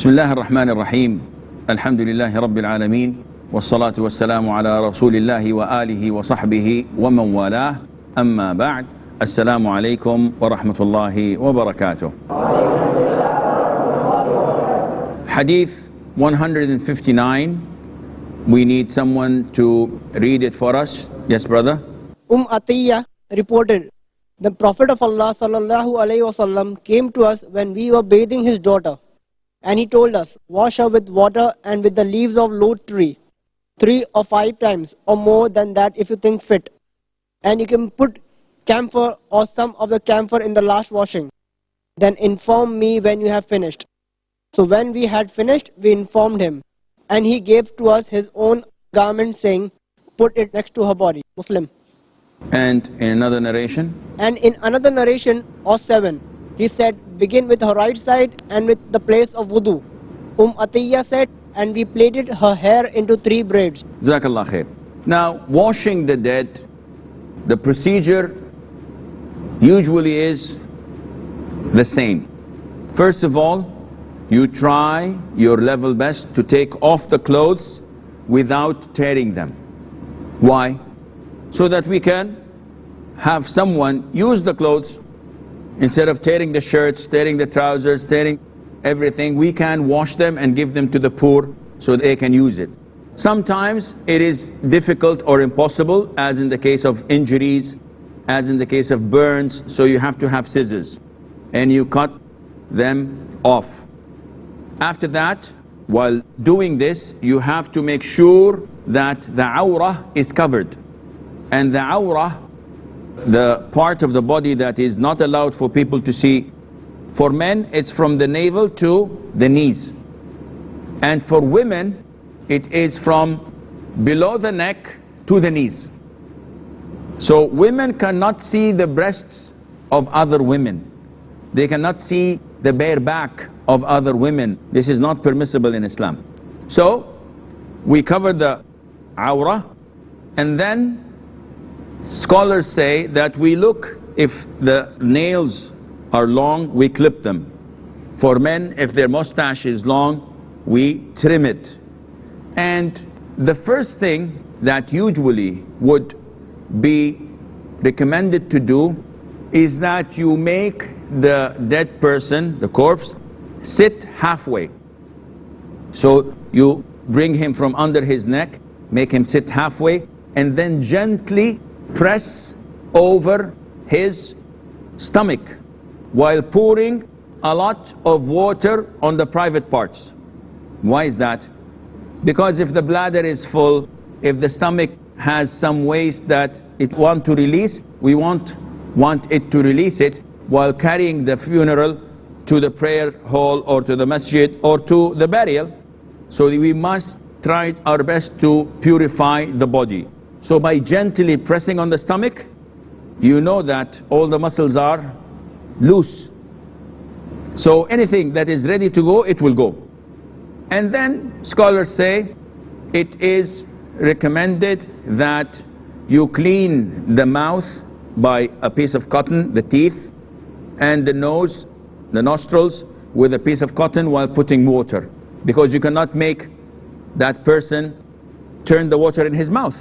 بسم الله الرحمن الرحيم الحمد لله رب العالمين والصلاة والسلام على رسول الله وآله وصحبه ومن والاه أما بعد السلام عليكم ورحمة الله وبركاته. Hadith 159. We need someone to read it for us. Yes, brother. Atiyah reported, the Prophet of Allah sallallahu alaihi wasallam came to us when we were bathing his daughter, and he told us, wash her with water and with the leaves of lote tree, 3 or 5 times or more than that if you think fit, and you can put camphor or some of the camphor in the last washing. Then inform me when you have finished. So when we had finished, we informed him, and he gave to us his own garment, saying, put it next to her body. Muslim. And in another narration? And in another narration, or 7, he said, begin with her right side and with the place of wudu. Atiyah said, and we plaited her hair into 3 braids. Jazakallah khair. Now, washing the dead, the procedure usually is the same. First of all, you try your level best to take off the clothes without tearing them. Why? So that we can have someone use the clothes. Instead of tearing the shirts, tearing the trousers, tearing everything, we can wash them and give them to the poor so they can use it. Sometimes it is difficult or impossible, as in the case of injuries, as in the case of burns, so you have to have scissors and you cut them off. After that, while doing this, you have to make sure that the awrah is covered. And the awrah, the part of the body that is not allowed for people to see, for men it's from the navel to the knees, and for women it is from below the neck to the knees. So women cannot see the breasts of other women, they cannot see the bare back of other women. This is not permissible in Islam. So we cover the awrah, and then scholars say that we look, if the nails are long, we clip them. For men, if their mustache is long, we trim it. And the first thing that usually would be recommended to do is that you make the dead person, the corpse, sit halfway. So you bring him from under his neck, make him sit halfway, and then gently press over his stomach while pouring a lot of water on the private parts. Why is that? Because if the bladder is full, if the stomach has some waste that it wants to release, we won't want it to release it while carrying the funeral to the prayer hall or to the masjid or to the burial. So we must try our best to purify the body. So by gently pressing on the stomach, you know that all the muscles are loose. So anything that is ready to go, it will go. And then scholars say it is recommended that you clean the mouth by a piece of cotton, the teeth, and the nose, the nostrils, with a piece of cotton while putting water. Because you cannot make that person turn the water in his mouth.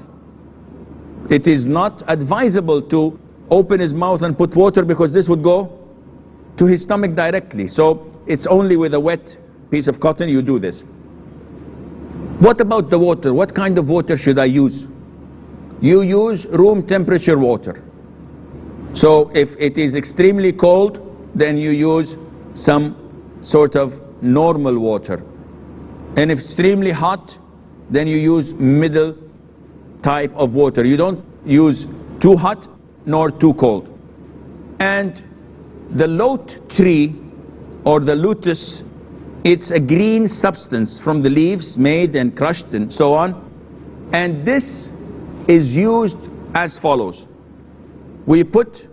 It is not advisable to open his mouth and put water, because this would go to his stomach directly. So it's only with a wet piece of cotton you do this. What about the water? What kind of water should I use? You use room temperature water. So if it is extremely cold, then you use some sort of normal water. And if extremely hot, then you use middle type of water. You don't use too hot nor too cold. And the lote tree or the lotus, it's a green substance from the leaves made and crushed and so on. And this is used as follows. We put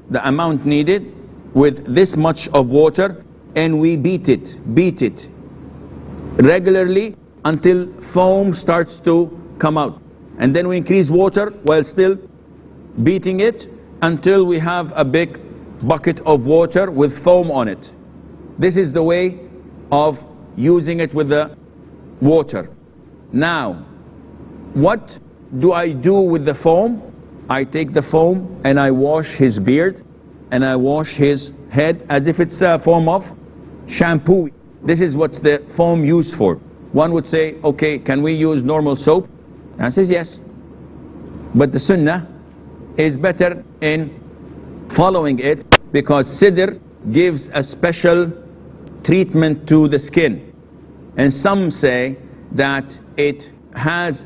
the amount needed with this much of water, and we beat it regularly until foam starts to come out. And then we increase water while still beating it until we have a big bucket of water with foam on it. This is the way of using it with the water. Now, what do I do with the foam? I take the foam and I wash his beard and I wash his head as if it's a form of shampoo. This is what the foam used for. One would say, okay, can we use normal soap? And I says yes. But the sunnah is better in following it, because sidr gives a special treatment to the skin. And some say that it has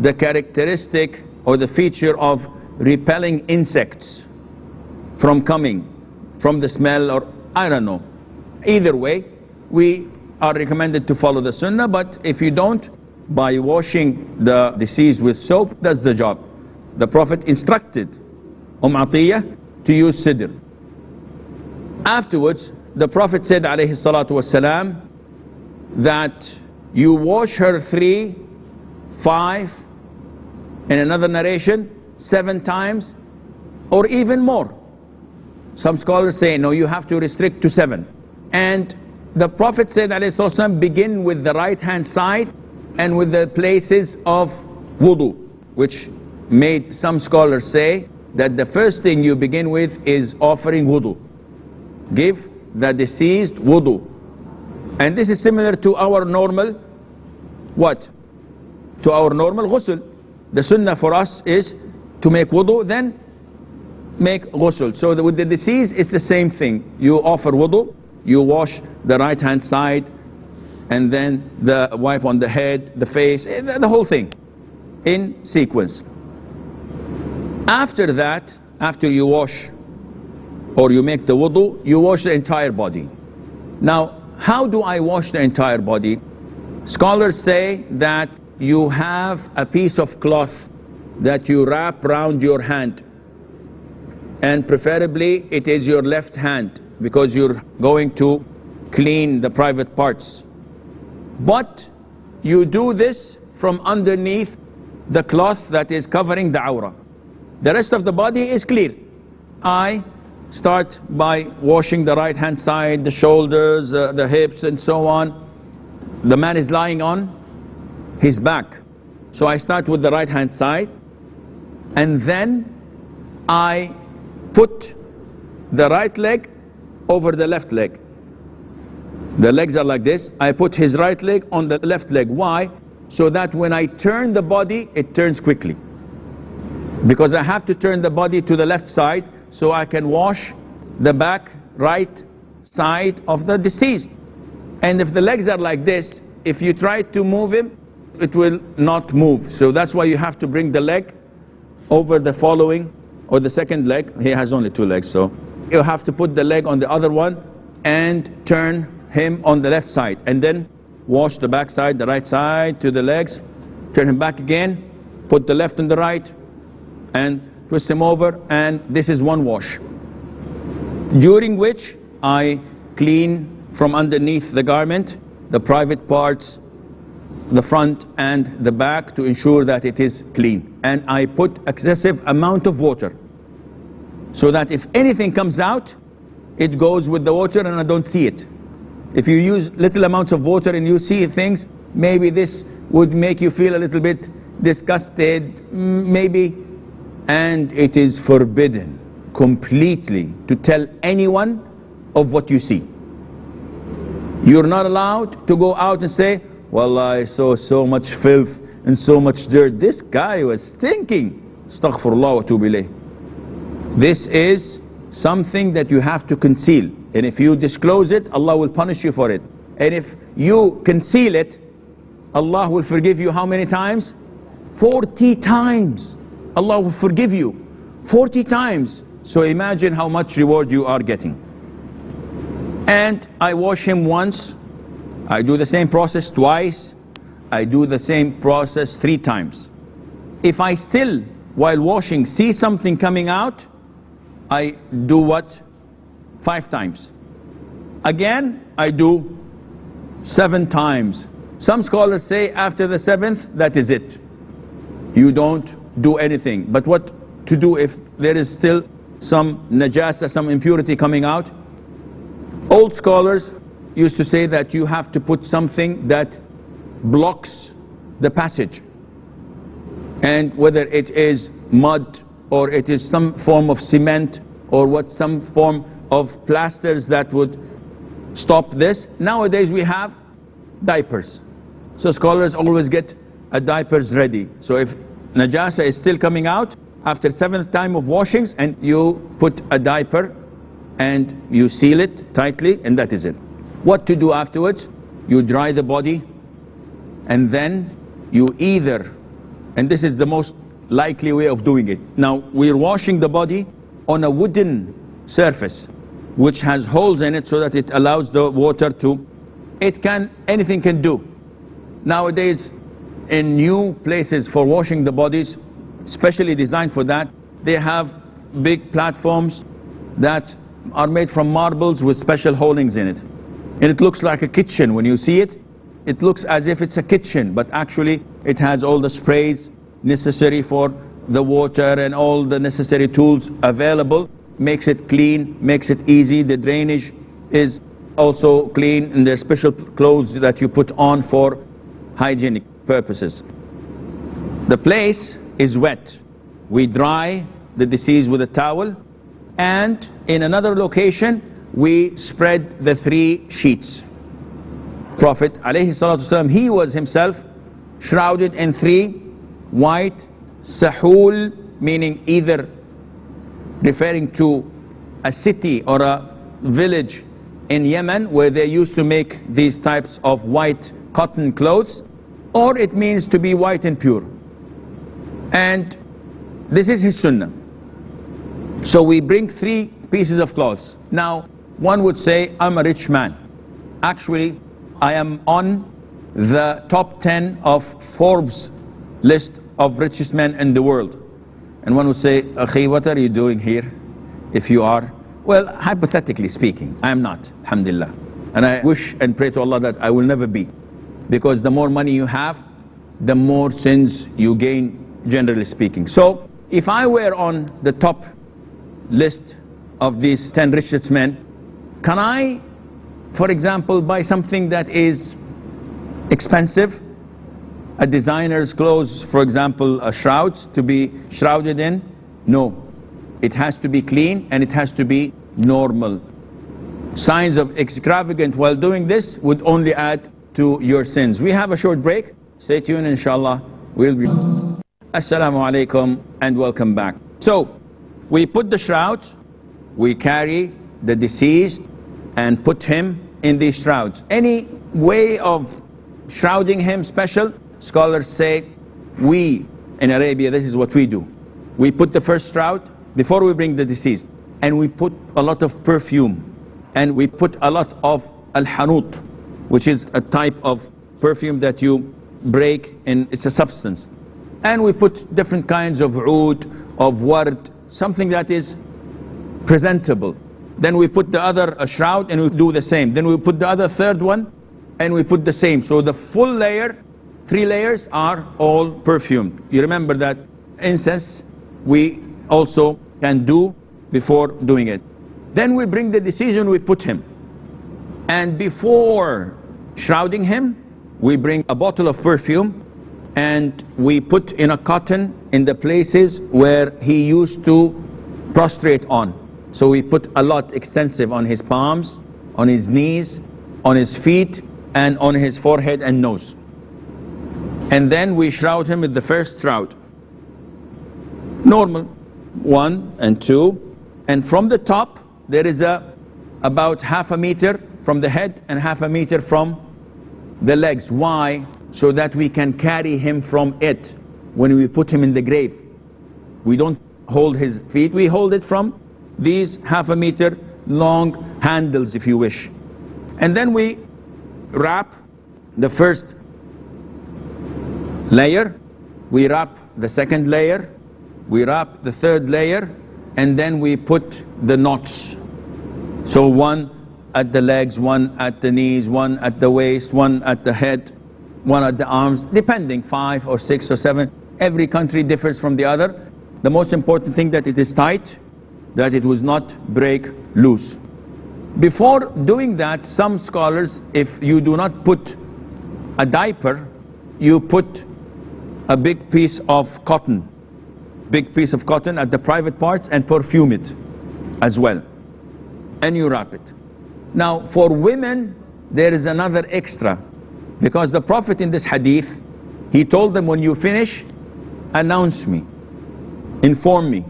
the characteristic or the feature of repelling insects from coming, from the smell, or I don't know. Either way, we are recommended to follow the sunnah, but if you don't, by washing the deceased with soap, does the job. The Prophet instructed Atiyah to use sidr. Afterwards, the Prophet said, alayhi salatu wasalam, that you wash her 3, 5, in another narration, 7 times, or even more. Some scholars say, no, you have to restrict to 7. And the Prophet said, alayhi salatu wasalam, begin with the right hand side and with the places of wudu, which made some scholars say that the first thing you begin with is offering wudu. Give the deceased wudu. And this is similar to our normal, what? To our normal ghusl. The sunnah for us is to make wudu, then make ghusl. So with the deceased, it's the same thing. You offer wudu, you wash the right hand side, and then the wipe on the head, the face, the whole thing in sequence. After that, after you wash or you make the wudu, you wash the entire body. Now, how do I wash the entire body? Scholars say that you have a piece of cloth that you wrap around your hand, and preferably it is your left hand, because you're going to clean the private parts. But you do this from underneath the cloth that is covering the awrah. The rest of the body is clear. I start by washing the right hand side, the shoulders, the hips, and so on. The man is lying on his back, so I start with the right hand side, and then I put the right leg over the left leg. The legs are like this. I put his right leg on the left leg. Why? So that when I turn the body, it turns quickly. Because I have to turn the body to the left side so I can wash the back right side of the deceased. And if the legs are like this, if you try to move him, it will not move. So that's why you have to bring the leg over the following, or the second leg. He has only 2 legs, so you have to put the leg on the other one and turn him on the left side, and then wash the back side, the right side to the legs, turn him back again, put the left and the right, and twist him over, and this is one wash, during which I clean from underneath the garment the private parts, the front and the back, to ensure that it is clean. And I put excessive amount of water, so that if anything comes out, it goes with the water and I don't see it. If you use little amounts of water and you see things, maybe this would make you feel a little bit disgusted, maybe. And it is forbidden completely to tell anyone of what you see. You're not allowed to go out and say, well, I saw so much filth and so much dirt. This guy was stinking. Astaghfirullah wa atubu ilayh. This is something that you have to conceal. And if you disclose it, Allah will punish you for it. And if you conceal it, Allah will forgive you how many times? 40 times. Allah will forgive you 40 times. So imagine how much reward you are getting. And I wash him once. I do the same process twice. I do the same process 3 times. If I still, while washing, see something coming out, I do what? 5 times. Again, I do 7 times. Some scholars say after the 7th, that is it. You don't do anything. But what to do if there is still some najasa, some impurity coming out? Old scholars used to say that you have to put something that blocks the passage. And whether it is mud or it is some form of cement or some form of plasters that would stop this. Nowadays we have diapers. So scholars always get a diapers ready. So if najasa is still coming out after 7th time of washings, and you put a diaper and you seal it tightly, and that is it. What to do afterwards? You dry the body, and then you either, and this is the most likely way of doing it. Now we're washing the body on a wooden surface which has holes in it so that it allows the water to, anything can do. Nowadays in new places for washing the bodies, specially designed for that, they have big platforms that are made from marbles with special holdings in it. And it looks like a kitchen. When you see it, it looks as if it's a kitchen, but actually it has all the sprays necessary for the water and all the necessary tools available. Makes it clean, makes it easy. The drainage is also clean, and there's special clothes that you put on for hygienic purposes. The place is wet. We dry the deceased with a towel, and in another location we spread the 3 sheets. Prophet ﷺ, he was himself shrouded in 3 white sahul, meaning either referring to a city or a village in Yemen where they used to make these types of white cotton clothes, or it means to be white and pure. And this is his sunnah. So we bring 3 pieces of cloths. Now one would say, I'm a rich man. Actually I am on the top 10 of Forbes list of richest men in the world. And one would say, Akhi, what are you doing here if you are? Well, hypothetically speaking, I am not, alhamdulillah. And I wish and pray to Allah that I will never be. Because the more money you have, the more sins you gain, generally speaking. So if I were on the top list of these 10 richest men, can I, for example, buy something that is expensive? A designer's clothes, for example, a shroud to be shrouded in? No. It has to be clean and it has to be normal. Signs of extravagant while doing this would only add to your sins. We have a short break. Stay tuned, inshallah. We'll be... Assalamu alaikum and welcome back. So, we put the shrouds, we carry the deceased and put him in these shrouds. Any way of shrouding him special? Scholars say, we in Arabia, this is what we do. We put the first shroud before we bring the deceased, and we put a lot of perfume, and we put a lot of al-hanut, which is a type of perfume that you break, and it's a substance. And we put different kinds of oud, of ward, something that is presentable. Then we put the other shroud and we do the same. Then we put the other 3rd one and we put the same. So the full layer, 3 layers are all perfumed. You remember that incense we also can do before doing it. Then we bring the deceased and we put him. And before shrouding him, we bring a bottle of perfume and we put in a cotton in the places where he used to prostrate on. So we put a lot extensive on his palms, on his knees, on his feet, and on his forehead and nose. And then we shroud him with the first shroud. Normal, 1 and 2. And from the top, there is about half a meter from the head and half a meter from the legs. Why? So that we can carry him from it when we put him in the grave. We don't hold his feet, we hold it from these half a meter long handles, if you wish. And then we wrap the first layer, we wrap the second layer, we wrap the 3rd layer, and then we put the knots. So 1 at the legs, 1 at the knees, 1 at the waist, 1 at the head, 1 at the arms, depending, 5 or 6 or 7. Every country differs from the other. The most important thing that it is tight, that it was not break loose. Before doing that, some scholars, if you do not put a diaper, you put a big piece of cotton at the private parts and perfume it as well, and you wrap it. Now for women there is another extra, because the Prophet in this hadith, he told them, when you finish, announce me, inform me.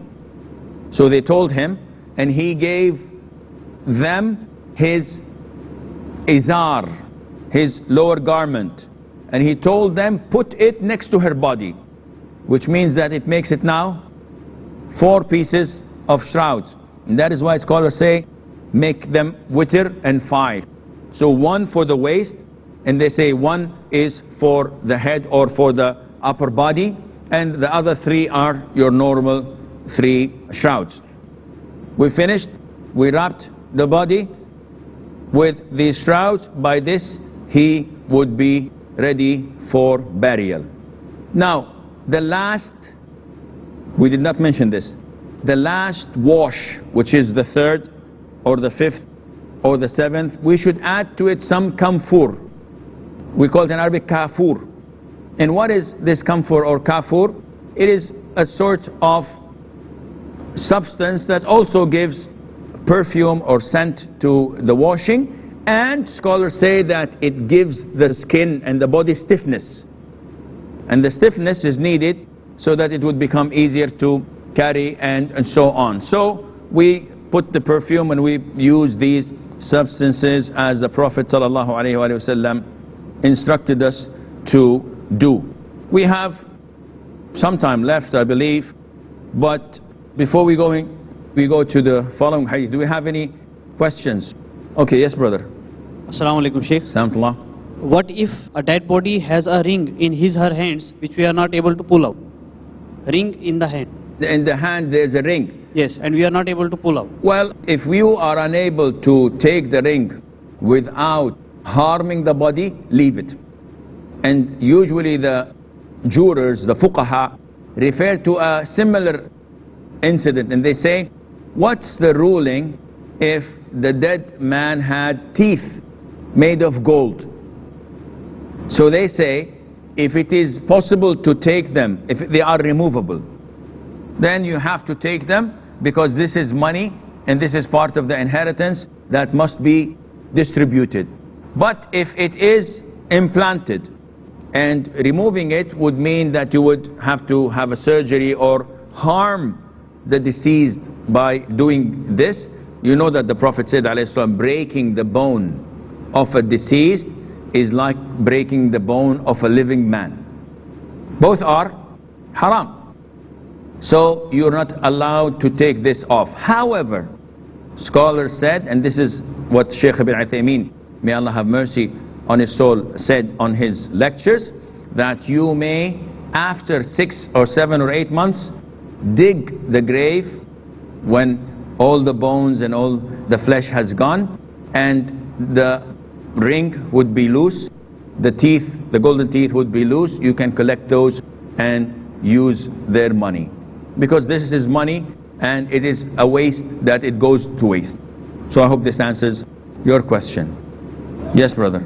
So they told him, and he gave them his izar, his lower garment, and he told them, put it next to her body, which means that it makes it now 4 pieces of shrouds. And that is why scholars say, make them witr and 5. So 1 for the waist, and they say 1 is for the head or for the upper body, and the other 3 are your normal 3 shrouds. We finished, we wrapped the body with these shrouds. By this he would be ready for burial. Now the last, we did not mention this, the last wash, which is the 3rd or the 5th or the 7th, we should add to it some camphor. We call it in Arabic kafur. And what is this camphor or kafur? It is a sort of substance that also gives perfume or scent to the washing, and scholars say that it gives the skin and the body stiffness, and the stiffness is needed so that it would become easier to carry and so on. So we put the perfume and we use these substances as the Prophet ﷺ instructed us to do. We have some time left, I believe, but before we go to the following hadith, do we have any questions? Okay, yes brother. Assalamu alaikum, Sheikh. Assalamu. What if a dead body has a ring in her hands which we are not able to pull out? Ring in the hand. In the hand there's a ring. Yes, and we are not able to pull out. Well, if you are unable to take the ring without harming the body, leave it. And usually the jurors, the fuqaha, refer to a similar incident, and they say, what's the ruling if the dead man had teeth made of gold? So they say, if it is possible to take them, if they are removable, then you have to take them, because this is money and this is part of the inheritance that must be distributed. But if it is implanted, and removing it would mean that you would have to have a surgery or harm the deceased by doing this. You know that the Prophet said, ﷺ, breaking the bone of a deceased is like breaking the bone of a living man. Both are haram. So you're not allowed to take this off. However, scholars said, and this is what Shaykh ibn Uthaymeen, may Allah have mercy on his soul, said on his lectures, that you may, after 6 or 7 or 8 months, dig the grave when all the bones and all the flesh has gone, and the ring would be loose, the teeth, the golden teeth would be loose. You can collect those and use their money, because this is money and it is a waste that it goes to waste. So I hope this answers your question. Yes brother.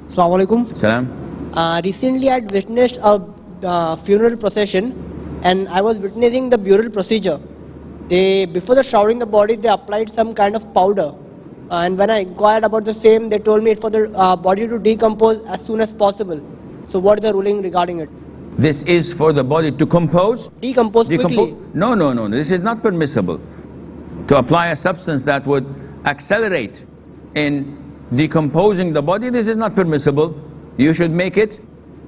Assalamu alaikum. Salam. Recently I had witnessed a funeral procession, and I was witnessing the burial procedure. Before the showering the body, they applied some kind of powder, and when I inquired about the same, they told me it's for the body to decompose as soon as possible. So what is the ruling regarding it? This is for the body to decompose quickly. No, this is not permissible. To apply a substance that would accelerate in decomposing the body, this is not permissible. You should make it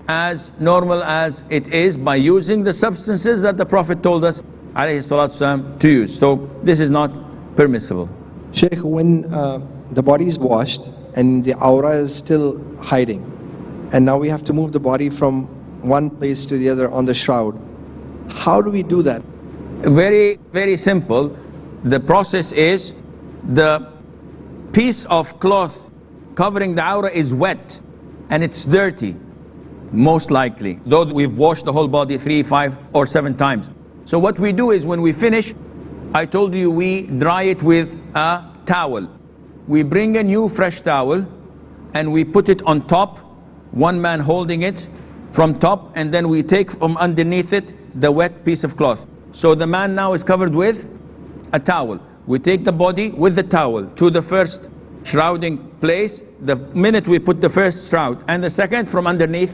as normal as it is by using the substances that the Prophet told us ﷺ to use. So this is not permissible. Sheikh, when the body is washed and the aura is still hiding, and now we have to move the body from one place to the other on the shroud, how do we do that? Very, very simple. The process is, the piece of cloth covering the aura is wet and it's dirty, most likely, though we've washed the whole body 3, 5 or 7 times. So what we do is, when we finish, I told you we dry it with a towel, we bring a new fresh towel and we put it on top, one man holding it from top, and then we take from underneath it the wet piece of cloth. So the man now is covered with a towel. We take the body with the towel to the first shrouding place. The minute we put the first shroud and the second, from underneath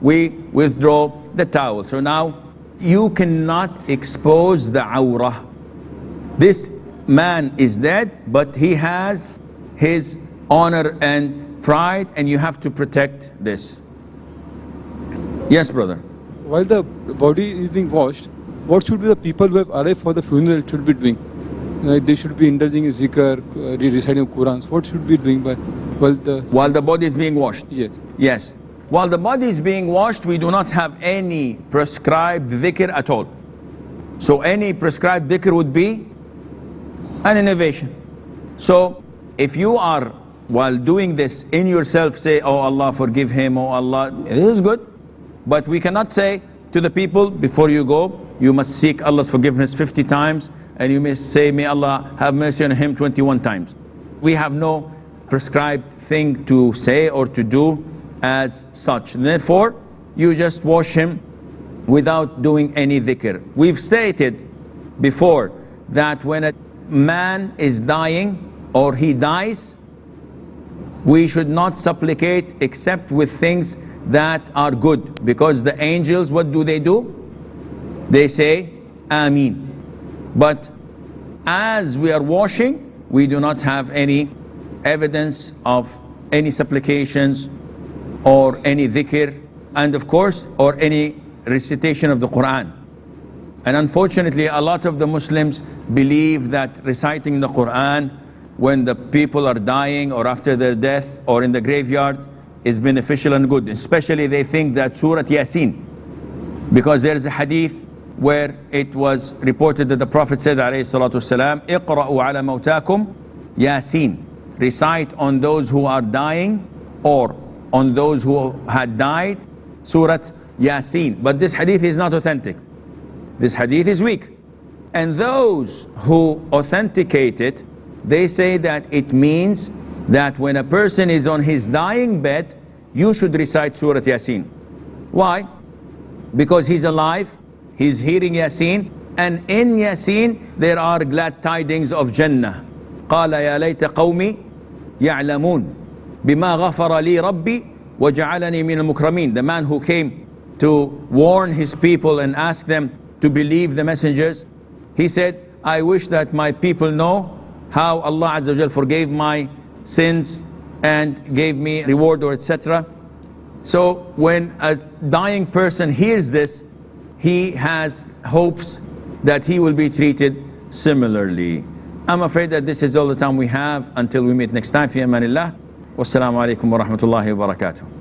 we withdraw the towel. So now you cannot expose the awrah. This man is dead, but he has his honor and pride, and you have to protect this. Yes, brother. While the body is being washed, what should be the people who have arrived for the funeral should be doing? Like they should be indulging in zikr, reciting Qurans. What should be doing while the body is being washed? Yes. Yes. While the body is being washed, we do not have any prescribed dhikr at all. So any prescribed dhikr would be an innovation. So if you are, while doing this in yourself, say, oh Allah forgive him, oh Allah, it is good. But we cannot say to the people, before you go, you must seek Allah's forgiveness 50 times, and you must say, may Allah have mercy on him 21 times. We have no prescribed thing to say or to do as such. Therefore, you just wash him without doing any dhikr. We've stated before that when a man is dying or he dies, we should not supplicate except with things that are good, because the angels, what do? They say Ameen. But as we are washing, we do not have any evidence of any supplications or any dhikr, and of course, or any recitation of the Quran. And unfortunately, a lot of the Muslims believe that reciting the Quran when the people are dying or after their death or in the graveyard is beneficial and good. Especially they think that Surah Yasin, because there is a hadith where it was reported that the Prophet said, alayhi salatu wasalam, "Iqra'u ala mawtakum Yasin." Recite on those who are dying or on those who had died Surah Yasin. But this hadith is not authentic. This hadith is weak. And those who authenticate it, they say that it means that when a person is on his dying bed, you should recite Surah Yasin. Why? Because he's alive, he's hearing Yasin, and in Yasin there are glad tidings of Jannah. قال يا ليت قومي يعلمون بما غفر لي ربي وجعلني من المكرمين. The man who came to warn his people and ask them to believe the messengers, he said, I wish that my people know how Allah Azza wa Jal forgave my sins and gave me reward or etc. So when a dying person hears this, he has hopes that he will be treated similarly. I'm afraid that this is all the time we have until we meet next time. Fi amanillah. Wassalamu alaikum wa rahmatullahi wa barakatuh.